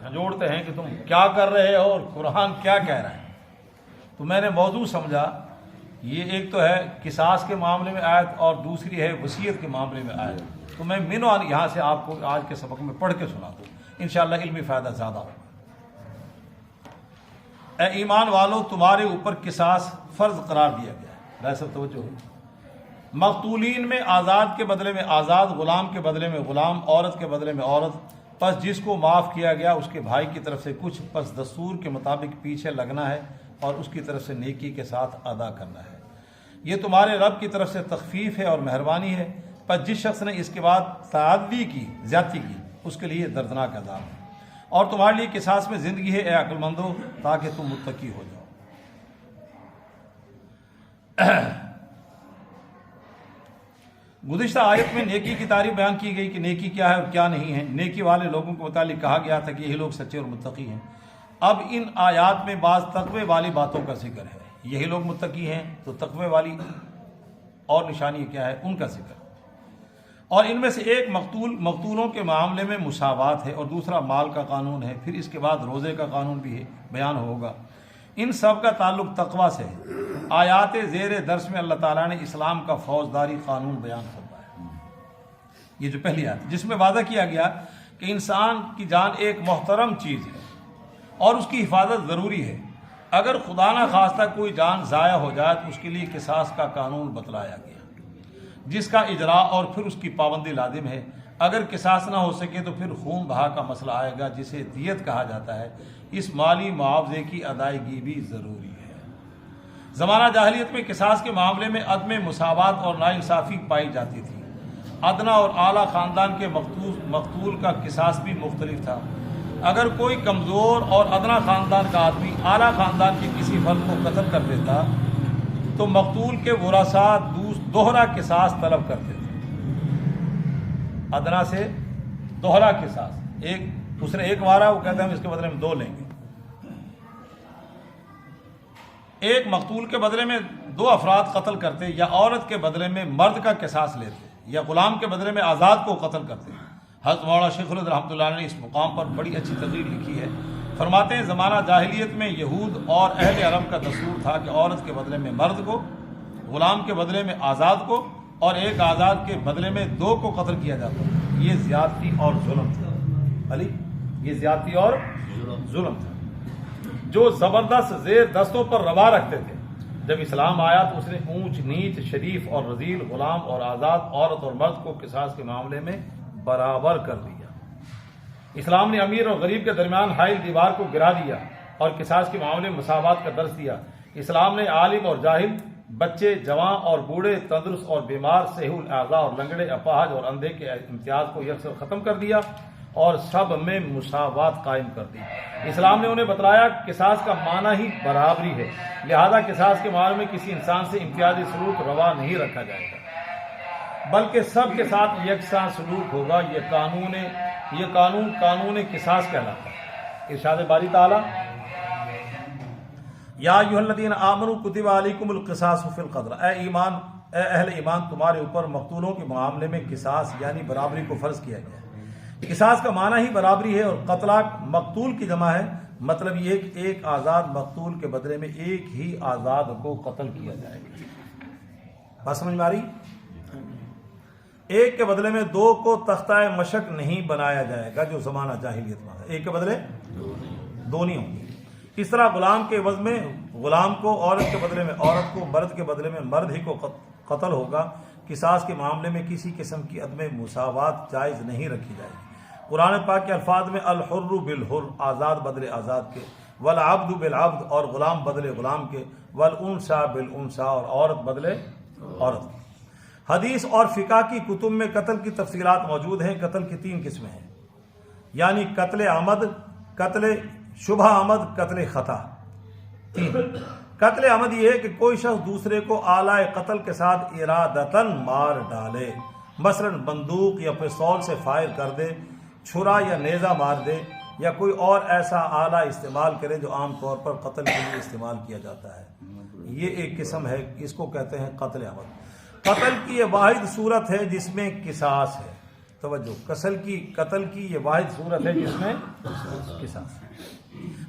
جھنجھوڑتے ہیں کہ تم کیا کر رہے ہو اور قرآن کیا کہہ رہا ہے. تو میں نے موضوع سمجھا یہ ایک تو ہے قصاص کے معاملے میں آیت اور دوسری ہے وصیت کے معاملے میں آیت. تو میں منو یہاں سے آپ کو آج کے سبق میں پڑھ کے سنا دوں, انشاءاللہ علمی فائدہ زیادہ ہوگا. اے ایمان والو تمہارے اوپر قصاص فرض قرار دیا گیا ہے. بھائی سب توجہ ہو. مقتولین میں آزاد کے بدلے میں آزاد, غلام کے بدلے میں غلام, عورت کے بدلے میں عورت. پس جس کو معاف کیا گیا اس کے بھائی کی طرف سے کچھ پس دستور کے مطابق پیچھے لگنا ہے اور اس کی طرف سے نیکی کے ساتھ ادا کرنا ہے. یہ تمہارے رب کی طرف سے تخفیف ہے اور مہربانی ہے. پس جس شخص نے اس کے بعد تعدی کی, زیادتی کی, اس کے لیے دردناک عذاب ہے. اور تمہارے لیے قصاص میں زندگی ہے اے عقل مندو, تاکہ تم متقی ہو جاؤ. گزشتہ آیت میں نیکی کی تعریف بیان کی گئی کہ نیکی کیا ہے اور کیا نہیں ہے. نیکی والے لوگوں کے متعلق کہا گیا تھا کہ یہی لوگ سچے اور متقی ہیں. اب ان آیات میں بعض تقوی والی باتوں کا ذکر ہے. یہی لوگ متقی ہیں تو تقوی والی اور نشانی کیا ہے ان کا ذکر. اور ان میں سے ایک مقتولوں کے معاملے میں مساوات ہے اور دوسرا مال کا قانون ہے. پھر اس کے بعد روزے کا قانون بھی ہے بیان ہوگا. ان سب کا تعلق تقوی سے ہے. آیات زیر درس میں اللہ تعالیٰ نے اسلام کا فوجداری قانون بیان فرمایا. یہ جو پہلی آیت جس میں وعدہ کیا گیا کہ انسان کی جان ایک محترم چیز ہے اور اس کی حفاظت ضروری ہے. اگر خدا نہ خواستہ کوئی جان ضائع ہو جائے تو اس کے لیے قصاص کا قانون بتلایا گیا جس کا اجراء اور پھر اس کی پابندی لازم ہے. اگر قصاص نہ ہو سکے تو پھر خون بہا کا مسئلہ آئے گا جسے دیت کہا جاتا ہے. اس مالی معاوضے کی ادائیگی بھی ضروری ہے. زمانہ جاہلیت میں قصاص کے معاملے میں عدم مساوات اور ناانصافی پائی جاتی تھی. ادنا اور اعلیٰ خاندان کے مقتول کا قصاص بھی مختلف تھا. اگر کوئی کمزور اور ادنا خاندان کا آدمی اعلیٰ خاندان کے کسی فرد کو قتل کر دیتا تو مقتول کے ورثاء دوہرا قصاص طلب کرتے تھے. ادنا سے دوہرا قصاص, اس نے ایک مارا, وہ کہتے ہیں ہم اس کے بدلے میں 2 لیں گے. ایک مقتول کے بدلے میں 2 افراد قتل کرتے, یا عورت کے بدلے میں مرد کا قصاص لیتے, یا غلام کے بدلے میں آزاد کو قتل کرتے. حضرت مولانا شیخ الہند رحمۃ اللہ علیہ نے اس مقام پر بڑی اچھی تقریر لکھی ہے. فرماتے ہیں زمانہ جاہلیت میں یہود اور اہل عرب کا دستور تھا کہ عورت کے بدلے میں مرد کو, غلام کے بدلے میں آزاد کو, اور ایک آزاد کے بدلے میں 2 کو قتل کیا جاتا. یہ زیادتی اور ظلم تھا. یہ زیادتی اور ظلم تھا جو زبردست زیر دستوں پر روا رکھتے تھے. جب اسلام آیا تو اس نے اونچ نیچ, شریف اور رذیل, غلام اور آزاد, عورت اور مرد کو قصاص کے معاملے میں برابر کر دیا. اسلام نے امیر اور غریب کے درمیان حائل دیوار کو گرا دیا اور قصاص کے معاملے میں مساوات کا درس دیا. اسلام نے عالم اور جاہل, بچے, جوان اور بوڑھے, تندرست اور بیمار, صحیح الاعضاء اور لنگڑے, اپاہج اور اندھے کے امتیاز کو یکسر ختم کر دیا اور سب میں مساوات قائم کر دی. اسلام نے انہیں بتلایا کہ قصاص کا معنی ہی برابری ہے, لہذا قصاص کے معاملے میں کسی انسان سے امتیازی سلوک روا نہیں رکھا جائے گا بلکہ سب کے ساتھ یکساں سلوک ہوگا. یہ قانون قصاص کہلاتا ہے. ارشاد باری تعالیٰ یا ایھا الذین آمنوا کتب علیکم القصاص فی القتل, اے اہل ایمان تمہارے اوپر مقتولوں کے معاملے میں قصاص یعنی برابری کو فرض کیا گیا ہے. قصاص کا معنی ہی برابری ہے اور قتلہ مقتول کی جمع ہے. مطلب یہ کہ ایک آزاد مقتول کے بدلے میں ایک ہی آزاد کو قتل کیا جائے گا. بات سمجھ میں آ رہی؟ ایک کے بدلے میں 2 کو تختہ مشق نہیں بنایا جائے گا جو زمانہ جاہلیت میں ہے. ایک کے بدلے 2 نہیں ہوں گے. اس طرح غلام کے عوض میں غلام کو, عورت کے بدلے میں عورت کو, مرد کے بدلے میں مرد ہی کو قتل ہوگا. قصاص کے معاملے میں کسی قسم کی عدم مساوات جائز نہیں رکھی جائے گی. قرآن پاک کے الفاظ میں الحر بالحر, آزاد بدلے آزاد کے, والعبد بالعبد, اور غلام بدلے غلام کے, والانثى بالانثى, اور عورت بدلے عورت کے. حدیث اور فقہ کی کتب میں قتل کی تفصیلات موجود ہیں. قتل کی 3 قسمیں ہیں, یعنی قتل عمد, قتل شبہ عمد, قتل خطا. 3. قتل عمد یہ ہے کہ کوئی شخص دوسرے کو آلہ قتل کے ساتھ ارادتاً مار ڈالے, مثلا بندوق یا پستول سے فائر کر دے, چھرا یا نیزہ مار دے, یا کوئی اور ایسا آلہ استعمال کرے جو عام طور پر قتل کے لیے استعمال کیا جاتا ہے. یہ ایک قسم ہے, اس کو کہتے ہیں قتل عمد. قتل کی یہ واحد صورت ہے جس میں قصاص ہے. توجہ، قتل کی یہ واحد صورت ہے جس میں قصاص.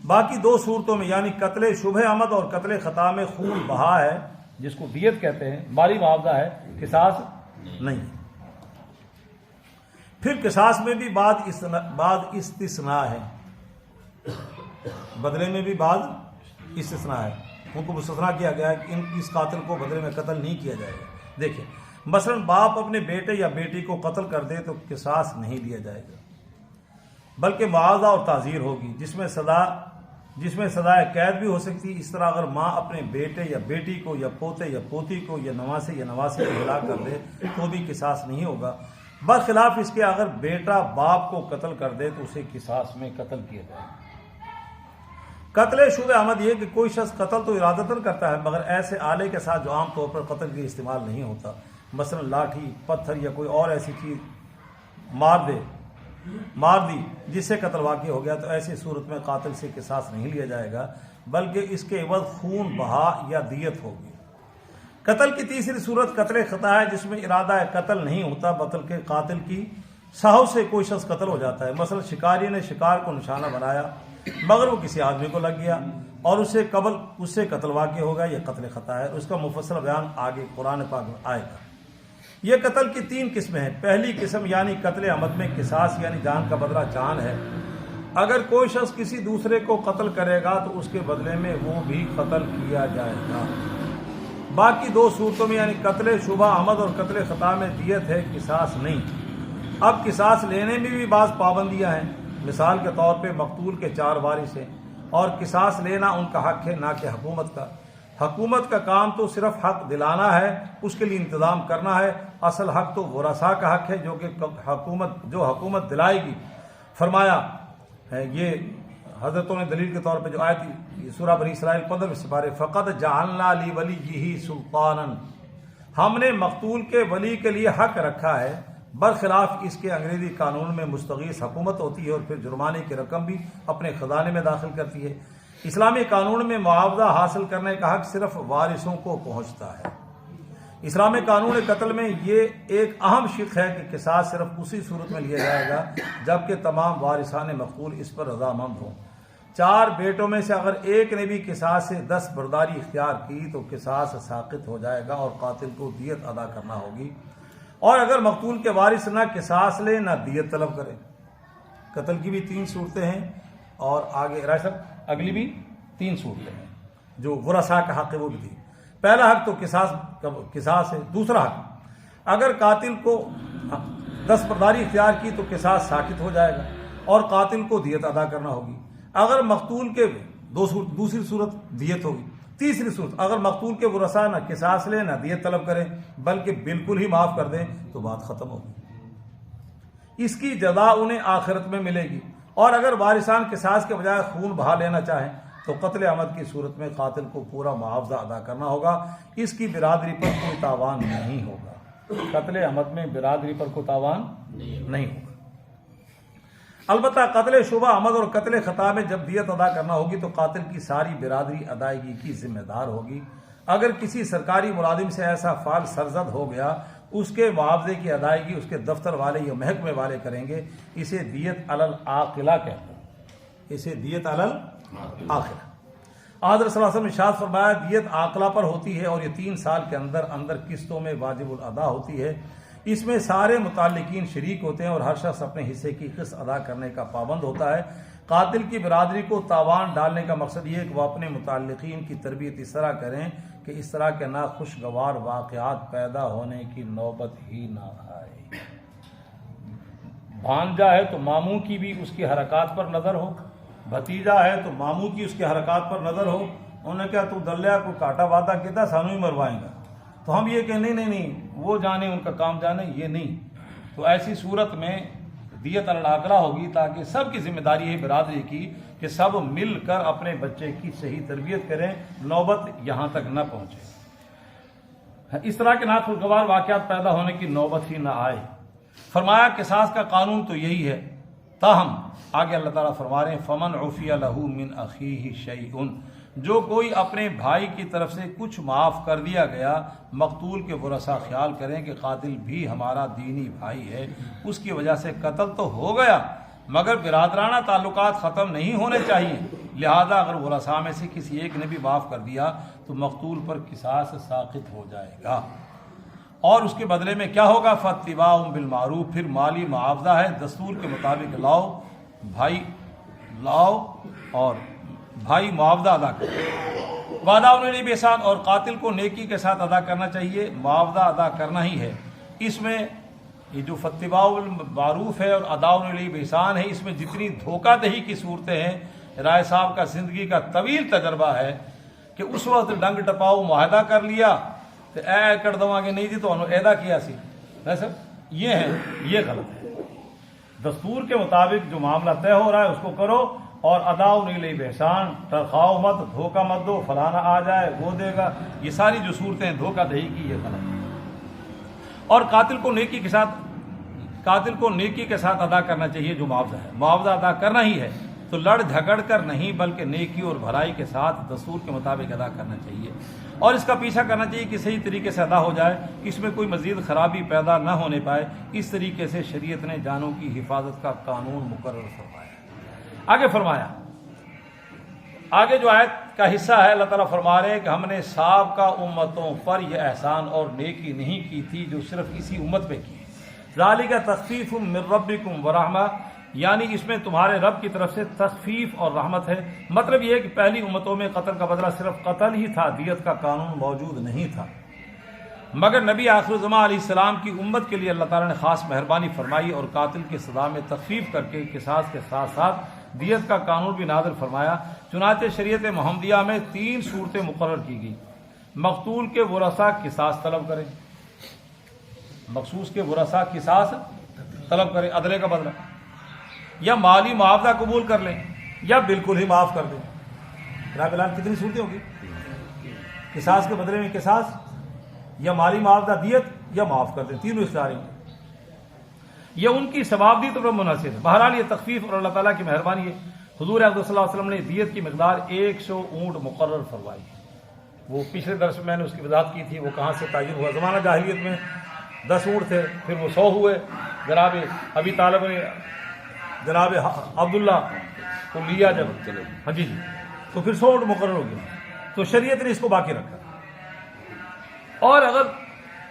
باقی دو صورتوں میں یعنی قتل شبہ عمد اور قتل خطا میں خون بہا ہے جس کو دیت کہتے ہیں، مالی معاوضہ ہے، قصاص نہیں. پھر قصاص میں بھی بعض استثناء ہے، بدلے میں بھی بعض استثناء ہے، ان کو مستثنا کیا گیا ہے کہ اس قاتل کو بدلے میں قتل نہیں کیا جائے گا. دیکھیں مثلا باپ اپنے بیٹے یا بیٹی کو قتل کر دے تو قصاص نہیں لیا جائے گا، بلکہ معاوضہ اور تعزیر ہوگی جس میں سزائے قید بھی ہو سکتی. اس طرح اگر ماں اپنے بیٹے یا بیٹی کو یا پوتے یا پوتی کو یا نواسے یا نواسی کو ہلاک کر دے تو بھی قصاص نہیں ہوگا. برخلاف اس کے اگر بیٹا باپ کو قتل کر دے تو اسے قصاص میں قتل کیا جائے گا. قتل شبہ عمد یہ کہ کوئی شخص قتل تو ارادتاً کرتا ہے مگر ایسے آلے کے ساتھ جو عام طور پر قتل کے استعمال نہیں ہوتا، مثلا لاٹھی، پتھر یا کوئی اور ایسی چیز مار دی جس سے قتل واقع ہو گیا، تو ایسی صورت میں قاتل سے قصاص نہیں لیا جائے گا بلکہ اس کے عوض خون بہا یا دیت ہوگی. قتل کی تیسری صورت قتل خطا ہے جس میں ارادہ قتل نہیں ہوتا بلکہ قاتل کی سہو سے کوئی شخص قتل ہو جاتا ہے. مثلا شکاری نے شکار کو نشانہ بنایا مگر وہ کسی آدمی کو لگ گیا اور اس سے قتل واقع ہوگا، یہ قتل خطا ہے. اس کا مفصل بیان آگے قرآن پاک میں آئے گا. یہ قتل کی 3 قسمیں ہیں. پہلی قسم یعنی قتل عمد میں قصاص یعنی جان کا بدلہ جان ہے. اگر کوئی شخص کسی دوسرے کو قتل کرے گا تو اس کے بدلے میں وہ بھی قتل کیا جائے گا. باقی 2 صورتوں میں یعنی قتل شبہ عمد اور قتل خطا میں دیت ہے، قصاص نہیں. اب قصاص لینے میں بھی بعض پابندیاں ہیں. مثال کے طور پہ مقتول کے 4 وارث ہیں اور قصاص لینا ان کا حق ہے نہ کہ حکومت کا. حکومت کا کام تو صرف حق دلانا ہے، اس کے لیے انتظام کرنا ہے. اصل حق تو ورثاء کا حق ہے جو کہ حکومت دلائے گی. فرمایا ہے یہ حضرتوں نے دلیل کے طور پہ جو آیت سورہ بنی اسرائیل 15 سپارے فقط جعلنا لولیہ سلطانا، ہم نے مقتول کے ولی کے لیے حق رکھا ہے. برخلاف اس کے انگریزی قانون میں مستغیث حکومت ہوتی ہے اور پھر جرمانے کی رقم بھی اپنے خزانے میں داخل کرتی ہے. اسلامی قانون میں معاوضہ حاصل کرنے کا حق صرف وارثوں کو پہنچتا ہے. اسلامی قانون قتل میں یہ ایک اہم شق ہے کہ قصاص صرف اسی صورت میں لیا جائے گا جبکہ تمام وارثان مقتول اس پر رضامند ہوں. 4 بیٹوں میں سے اگر ایک نے بھی قصاص سے دستبرداری اختیار کی تو قصاص ساقط ہو جائے گا اور قاتل کو دیت ادا کرنا ہوگی. اور اگر مقتول کے وارث نہ قصاص لے نہ دیت طلب کرے. قتل کی بھی 3 صورتیں ہیں اور آگے رائے صاحب اگلی بھی 3 صورتیں ہیں جو ورثاء کا حق ہے وہ بھی تھی. پہلا حق تو قصاص ہے. دوسرا حق اگر قاتل کو دستبرداری اختیار کی تو قصاص ساقط ہو جائے گا اور قاتل کو دیت ادا کرنا ہوگی. اگر مقتول کے دوسری صورت دیت ہوگی. تیسری صورت اگر مقتول کے ورثاء نہ قصاص لیں نہ دیت طلب کریں بلکہ بالکل ہی معاف کر دیں تو بات ختم ہوگی. اس کی جزا انہیں آخرت میں ملے گی. اور اگر وارثان قصاص کے بجائے خون بہا لینا چاہیں تو قتل عمد کی صورت میں قاتل کو پورا معاوضہ ادا کرنا ہوگا. اس کی برادری پر کوئی تاوان نہیں ہوگا. قتل عمد میں برادری پر کوئی تاوان نہیں ہوگا. البتہ قتل شبہ عمد اور قتل خطا میں جب دیت ادا کرنا ہوگی تو قاتل کی ساری برادری ادائیگی کی ذمہ دار ہوگی. اگر کسی سرکاری ملازم سے ایسا فعل سرزد ہو گیا اس کے معاوضے کی ادائیگی اس کے دفتر والے یا محکمے والے کریں گے. اسے دیت علی العاقلہ کہتے ہیں. اسے دیت علی العاقلہ. حضرت صلی اللہ علیہ وسلم نے ارشاد فرمایا دیت عاقلہ پر ہوتی ہے اور یہ 3 سال کے اندر قسطوں میں واجب الادا ہوتی ہے. اس میں سارے متعلقین شریک ہوتے ہیں اور ہر شخص اپنے حصے کی قسط ادا کرنے کا پابند ہوتا ہے. قاتل کی برادری کو تاوان ڈالنے کا مقصد یہ ہے کہ وہ اپنے متعلقین کی تربیت اس طرح کریں کہ اس طرح کے ناخوشگوار واقعات پیدا ہونے کی نوبت ہی نہ آئے. بھانجا ہے تو ماموں کی بھی اس کی حرکات پر نظر ہو، بھتیجا ہے تو ماموں کی اس کی حرکات پر نظر ہو. انہوں نے کہا تو دلیا کو کاٹا وعدہ کہتا سانو ہی مروائیں گا تو ہم یہ کہ نہیں وہ جانے ان کا کام جانے یہ نہیں. تو ایسی صورت میں دیت علی العاقلہ ہوگی تاکہ سب کی ذمہ داری ہے برادری کی کہ سب مل کر اپنے بچے کی صحیح تربیت کریں، نوبت یہاں تک نہ پہنچے، اس طرح کے ناخوشگوار واقعات پیدا ہونے کی نوبت ہی نہ آئے. فرمایا قصاص کا قانون تو یہی ہے تاہم آگے اللہ تعالیٰ فرما رہے ہیں فمن عفی لہ من اخیہ شیء، جو کوئی اپنے بھائی کی طرف سے کچھ معاف کر دیا گیا، مقتول کے ورثاء خیال کریں کہ قاتل بھی ہمارا دینی بھائی ہے، اس کی وجہ سے قتل تو ہو گیا مگر برادرانہ تعلقات ختم نہیں ہونے چاہیے، لہذا اگر ورثاء میں سے کسی ایک نے بھی معاف کر دیا تو مقتول پر قصاص ساقط ہو جائے گا، اور اس کے بدلے میں کیا ہوگا؟ فاتباع بالمعروف، پھر مالی معاوضہ ہے، دستور کے مطابق لاؤ اور بھائی معاوضہ ادا کرے، وعدہ الیہ بإحسان، اور قاتل کو نیکی کے ساتھ ادا کرنا چاہیے، معاوضہ ادا کرنا ہی ہے۔ اس میں یہ جو فاتباع بالمعروف ہے اور اداء الیہ بإحسان ہے، اس میں جتنی دھوکہ دہی کی صورتیں ہیں، رائے صاحب کا زندگی کا طویل تجربہ ہے کہ اس وقت ڈنگ ٹپاؤ معاہدہ کر لیا تو اے کر دوں گے نہیں دی تو انہوں ایدا کیا سی، ویسے یہ ہے، یہ غلط ہے۔ دستور کے مطابق جو معاملہ طے ہو رہا ہے اس کو کرو، اور اداء الیہ بإحسان، ترخواؤ مت، دھوکہ مت دو، فلانا آ جائے وہ دے گا، یہ ساری جو صورتیں ہیں دھوکہ دہی کی، یہ غلط ہے۔ اور قاتل کو نیکی کے ساتھ ادا کرنا چاہیے جو معاوضہ ہے، معاوضہ ادا کرنا ہی ہے تو لڑ جھگڑ کر نہیں بلکہ نیکی اور بھلائی کے ساتھ دستور کے مطابق ادا کرنا چاہیے، اور اس کا پیچھا کرنا چاہیے کہ صحیح طریقے سے ادا ہو جائے، اس میں کوئی مزید خرابی پیدا نہ ہونے پائے۔ اس طریقے سے شریعت نے جانوں کی حفاظت کا قانون مقرر فرمایا۔ آگے جو آیت کا حصہ ہے اللہ تعالیٰ فرما رہے ہیں کہ ہم نے سابقہ امتوں پر یہ احسان اور نیکی نہیں کی تھی جو صرف اسی امت پہ کی، ذالک تخفیف من ربکم ورحمہ، یعنی اس میں تمہارے رب کی طرف سے تخفیف اور رحمت ہے۔ مطلب یہ ہے کہ پہلی امتوں میں قتل کا بدلہ صرف قتل ہی تھا، دیت کا قانون موجود نہیں تھا، مگر نبی آخر الزمان علیہ السلام کی امت کے لیے اللہ تعالیٰ نے خاص مہربانی فرمائی اور قاتل کی سزا میں تخفیف کر کے قصاص کے ساتھ ساتھ دیت کا قانون بھی نازل فرمایا۔ چنانچہ شریعت محمدیہ میں 3 صورتیں مقرر کی گئی: مقتول کے ورثاء قصاص طلب کریں، مخصوص کے ورثاء قصاص طلب کریں عدلے کا بدلہ، یا مالی معاوضہ قبول کر لیں، یا بالکل ہی معاف کر دیں۔ جناب اعلان کتنی صورتیں ہوگی؟ قصاص کے بدلے میں قصاص، یا مالی معاوضہ دیت، یا معاف کر دیں، تینوں اختیار ہیں۔ یہ ان کی ثوابدید پر منحصر ہے۔ بہرحال یہ تخفیف اور اللہ تعالیٰ کی مہربانی ہے۔ حضور اقدس صلی اللہ علیہ وسلم نے دیت کی مقدار 100 اونٹ مقرر فرمائی۔ وہ پچھلے درس میں نے اس کی وضاحت کی تھی، وہ کہاں سے تعین ہوا۔ زمانہ جاہلیت میں 10 اونٹ تھے، پھر وہ 100 ہوئے، جناب ابی طالب نے جناب عبداللہ کو لیا جب، ہاں جی تو پھر 100 اونٹ مقرر ہو گیا، تو شریعت نے اس کو باقی رکھا۔ اور اگر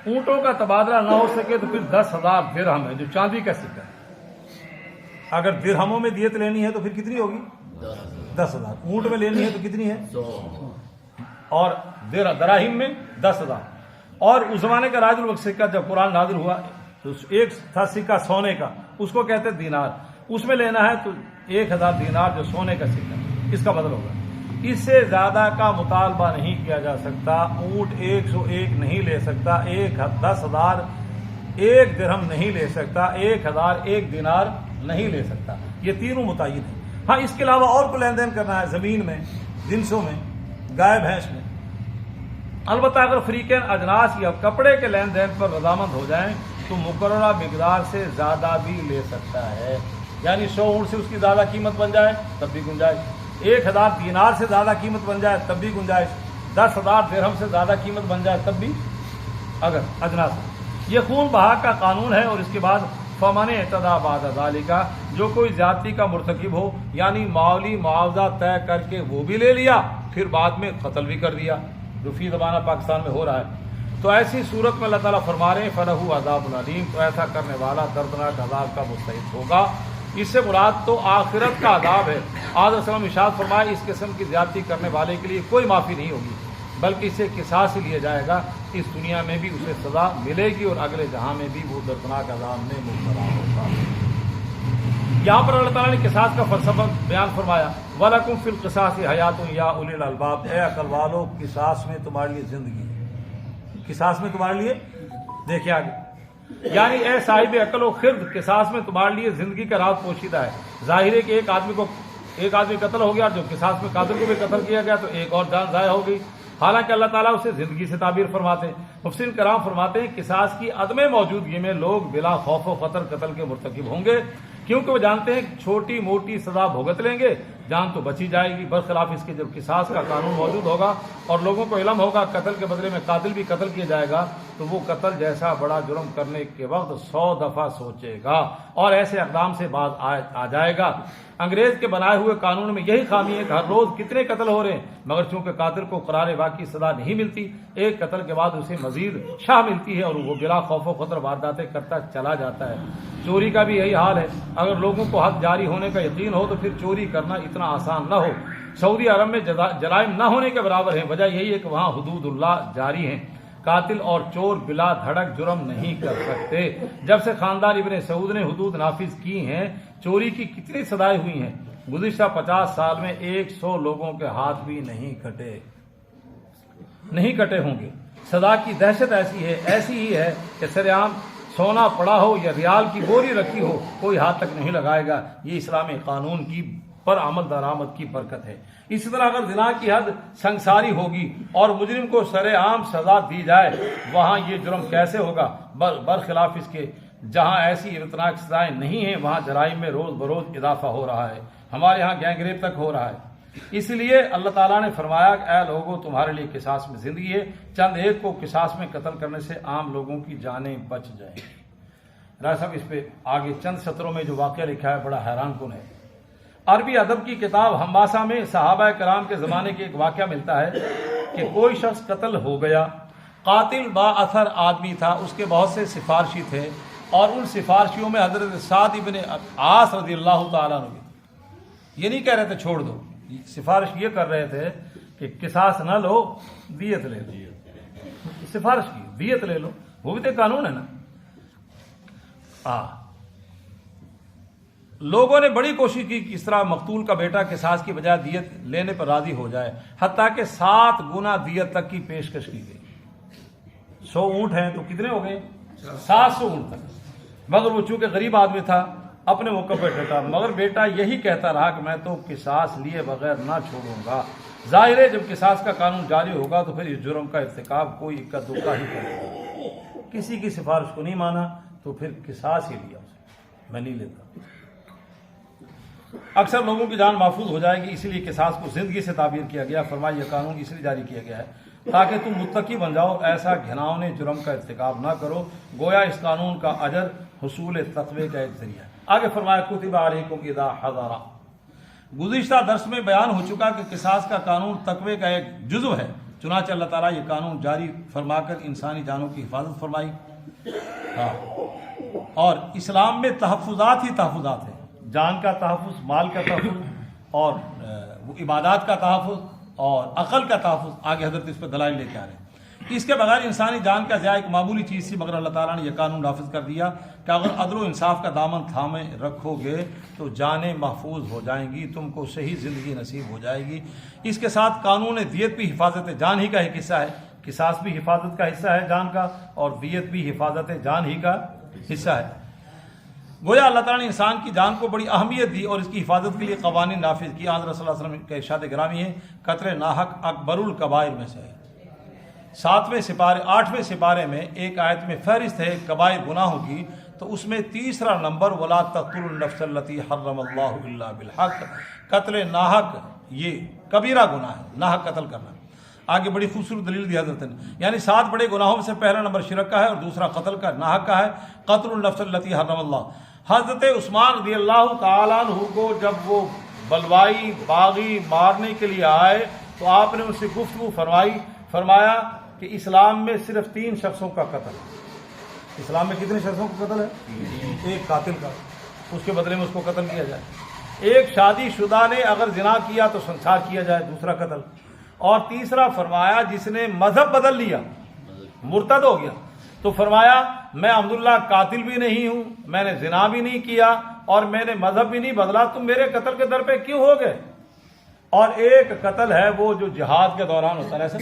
اونٹوں کا تبادلہ نہ ہو سکے تو پھر 10,000 درہم ہے جو چاندی کا سکہ ہے۔ اگر درہموں میں دیت لینی ہے تو پھر کتنی ہوگی؟ 10,000۔ اونٹ میں لینی ہے تو کتنی ہے؟ 100۔ اور دراہم میں 10,000۔ اور اس زمانے کا راج الوقت سکہ جب قرآن نازل ہوا تو ایک تھا سکہ سونے کا، اس کو کہتے دینار، اس میں لینا ہے تو 1000 دینار جو سونے کا سکہ، اس کا بدل ہوگا۔ اس سے زیادہ کا مطالبہ نہیں کیا جا سکتا۔ اونٹ 101 نہیں لے سکتا، 10,000 1 درہم نہیں لے سکتا، 1000 1 دینار نہیں لے سکتا۔ یہ تینوں متعین ہیں۔ ہاں اس کے علاوہ اور کو لین دین کرنا ہے، زمین میں، جنسوں میں، گائے بھینس میں۔ البتہ اگر فریقین اجناس یا کپڑے کے لین دین پر رضامند ہو جائیں تو مقررہ مقدار سے زیادہ بھی لے سکتا ہے، یعنی 100 اونٹ سے اس کی زیادہ قیمت بن جائے تب بھی گنجائش، 1000 دینار سے زیادہ قیمت بن جائے تب بھی گنجائش، 10,000 درہم سے زیادہ قیمت بن جائے تب بھی، اگر اجناس ہے۔ یہ خون بہا کا قانون ہے۔ اور اس کے بعد فمن اعتدی بعد ذالک، جو کوئی زیادتی کا مرتکب ہو، یعنی مالی معاوضہ طے کر کے وہ بھی لے لیا، پھر بعد میں قتل بھی کر دیا، جو فی زمانہ پاکستان میں ہو رہا ہے، تو ایسی صورت میں اللہ تعالیٰ فرما رہے ہیں فلہ عذاب علیم، تو ایسا کرنے والا دردناک عذاب کا مستحق ہوگا۔ اس سے مراد تو آخرت کا عذاب ہے۔ آدم السلام ارشاد فرمائے اس قسم کی زیادتی کرنے والے کے لیے کوئی معافی نہیں ہوگی، بلکہ اسے قصاص لیا جائے گا۔ اس دنیا میں بھی اسے سزا ملے گی اور اگلے جہاں میں بھی وہ دردناک عذاب میں مبتلا ہوگا۔ یہاں پر اللہ تعالیٰ نے قصاص کا فلسفہ بیان فرمایا، وَلَكُمْ فِي الْقِصَاصِ حَيَاتٌ يَا أُولِي الْأَلْبَابِ، اے عقل والو قصاص میں تمہارے لیے زندگی ہے، قصاص میں تمہارے لیے، دیکھیں آگے، یعنی اے صاحب عقل و خرد، قصاص میں تمہارے لیے زندگی کا راز پوشیدہ ہے۔ ظاہر ہے کہ ایک آدمی قتل ہو گیا، جو قصاص میں قاتل کو بھی قتل کیا گیا تو ایک اور جان ضائع ہو گئی، حالانکہ اللہ تعالیٰ اسے زندگی سے تعبیر فرماتے ہیں۔ مفسرین کرام فرماتے ہیں قصاص کی عدم موجودگی میں لوگ بلا خوف و خطر قتل کے مرتکب ہوں گے، کیونکہ وہ جانتے ہیں کہ چھوٹی موٹی سزا بھگت لیں گے جان تو بچی جائے گی، برخلاف اس کے جب قصاص کا قانون موجود ہوگا اور لوگوں کو علم ہوگا قتل کے بدلے میں قاتل بھی قتل کیا جائے گا تو وہ قتل جیسا بڑا جرم کرنے کے وقت 100 دفعہ سوچے گا اور ایسے اقدام سے باز آ جائے گا۔ انگریز کے بنائے ہوئے قانون میں یہی خامی ہے کہ ہر روز کتنے قتل ہو رہے ہیں، مگر چونکہ قاتل کو قرار واقعی سزا نہیں ملتی، ایک قتل کے بعد اسے مزید شاہ ملتی ہے اور وہ بلا خوف و خطر وارداتیں کرتا چلا جاتا ہے۔ چوری کا بھی یہی حال ہے، اگر لوگوں کو حد جاری ہونے کا یقین ہو تو پھر چوری کرنا اتنا آسان نہ ہو۔ سعودی عرب میں جرائم نہ ہونے کے برابر ہیں، وجہ یہی ہے کہ وہاں حدود اللہ جاری ہیں، قاتل اور چور بلا دھڑک جرم نہیں کر سکتے۔ جب سے خاندان ابن سعود نے حدود نافذ کی ہیں، چوری کی کتنی سزائیں ہوئی ہیں، گزشتہ 50 سال میں 100 لوگوں کے ہاتھ بھی نہیں کٹے ہوں گے۔ سزا کی دہشت ایسی ہی ہے کہ سرعام سونا پڑا ہو یا ریال کی بوری رکھی ہو کوئی ہاتھ تک نہیں لگائے گا۔ یہ اسلامی قانون کی پر عمل درآمد کی برکت ہے۔ اسی طرح اگر زنا کی حد سنگساری ہوگی اور مجرم کو سرعام سزا دی جائے وہاں یہ جرم کیسے ہوگا؟ برخلاف اس کے جہاں ایسی ابتناک سزائیں نہیں ہیں وہاں جرائم میں روز بروز اضافہ ہو رہا ہے، ہمارے ہاں گینگ ریپ تک ہو رہا ہے۔ اس لیے اللہ تعالیٰ نے فرمایا کہ اے لوگوں تمہارے لیے قصاص میں زندگی ہے، چند ایک کو قصاص میں قتل کرنے سے عام لوگوں کی جانیں بچ جائیں گی۔ راج صاحب اس پہ آگے چند سطروں میں جو واقعہ لکھا ہے بڑا حیران کن ہے۔ عربی ادب کی کتاب ہمباسا میں صحابہ کرام کے زمانے کے ایک واقعہ ملتا ہے کہ کوئی شخص قتل ہو گیا، قاتل با اثر آدمی تھا، اس کے بہت سے سفارشی تھے اور ان سفارشیوں میں حضرت سعد ابن عاص رضی اللہ تعالیٰ عنہ بھی۔ یہ نہیں کہہ رہے تھے چھوڑ دو، سفارش یہ کر رہے تھے کہ قصاص نہ لو دیت لے لو، سفارش کی دیت لے لو، وہ بھی تو قانون ہے نا۔ لوگوں نے بڑی کوشش کی کہ اس طرح مقتول کا بیٹا قصاص کی بجائے دیت لینے پر راضی ہو جائے، حتیٰ کہ 7 گنا دیت تک کی پیشکش کی گئی۔ 100 اونٹ ہیں تو کتنے ہو گئے؟ 700 اونٹ تک۔ مگر وہ چونکہ غریب آدمی تھا اپنے موقع پہ ڈٹا، مگر بیٹا یہی کہتا رہا کہ میں تو قصاص لیے بغیر نہ چھوڑوں گا۔ ظاہر ہے جب قصاص کا قانون جاری ہوگا تو پھر اس جرم کا ارتکاب کوئی اکا دکا ہی کرے گا۔ کسی کی سفارش کو نہیں مانا تو پھر قصاص ہی لیا اسے، میں نہیں لیتا۔ اکثر لوگوں کی جان محفوظ ہو جائے گی، اسی لیے قصاص کو زندگی سے تعبیر کیا گیا۔ فرمایا یہ قانون اس لیے جاری کیا گیا ہے تاکہ تم متقی بن جاؤ، ایسا گھناؤنے جرم کا ارتکاب نہ کرو، گویا اس قانون کا اجر حصول تقوی کا ایک ذریعہ ہے۔ آگے فرمایا کتب علیکم اذا حضر، گزشتہ درس میں بیان ہو چکا کہ قصاص کا قانون تقوی کا ایک جزو ہے، چنانچہ اللہ تعالیٰ یہ قانون جاری فرما کر انسانی جانوں کی حفاظت فرمائی۔ اور اسلام میں تحفظات ہی تحفظات ہیں، جان کا تحفظ، مال کا تحفظ اور عبادات کا تحفظ اور عقل کا تحفظ۔ آگے حضرت اس پہ دلائل لے کے آ رہے ہیں۔ اس کے بغیر انسانی جان کا ضیاع ایک معمولی چیز تھی، مگر اللہ تعالیٰ نے یہ قانون نافذ کر دیا کہ اگر عدل و انصاف کا دامن تھامے رکھو گے تو جانیں محفوظ ہو جائیں گی، تم کو صحیح زندگی نصیب ہو جائے گی۔ اس کے ساتھ قانون دیت بھی حفاظت جان ہی کا ایک حصہ ہے، قصاص بھی حفاظت کا حصہ ہے جان کا، اور دیت بھی حفاظت جان ہی کا حصہ ہے۔ گویا اللہ تعالیٰ نے انسان کی جان کو بڑی اہمیت دی اور اس کی حفاظت کے لیے قوانین نافذ کیا۔ حضرت صلی اللہ علیہ وسلم کا ارشاد گرامی ہے قتل ناحق اکبر الکبائر میں سے ہے۔ 8ویں سپارے میں ایک آیت میں فہرست ہے کبائر گناہوں کی، تو اس میں تیسرا نمبر ولا تقتلوا النفس التي حرم اللہ الا بالحق، قتل ناحق یہ کبیرہ گناہ ہے، ناحق قتل کرنا۔ آگے بڑی خوبصورت دلیل دی حضرت نے، یعنی 7 بڑے گناہوں میں سے پہلا نمبر شرک کا ہے اور دوسرا قتل کا، ناحق کا ہے، قتل النفس التي حرم اللہ۔ حضرت عثمان رضی اللہ تعالیٰ عنہ کو جب وہ بلوائی باغی مارنے کے لیے آئے تو آپ نے ان سے گفتگو فرمایا کہ اسلام میں صرف 3 شخصوں کا قتل ہے۔ اسلام میں کتنے شخصوں کا قتل ہے؟ ایک قاتل کا، اس کے بدلے میں اس کو قتل کیا جائے۔ ایک شادی شدہ نے اگر زنا کیا تو سنسار کیا جائے، دوسرا قتل۔ اور تیسرا فرمایا جس نے مذہب بدل لیا، مرتد ہو گیا، تو فرمایا میں عبداللہ قاتل بھی نہیں ہوں، میں نے زنا بھی نہیں کیا اور میں نے مذہب بھی نہیں بدلا، تم میرے قتل کے در پہ کیوں ہو گئے؟ اور ایک قتل ہے وہ جو جہاد کے دوران ہوتا ہے، ایسے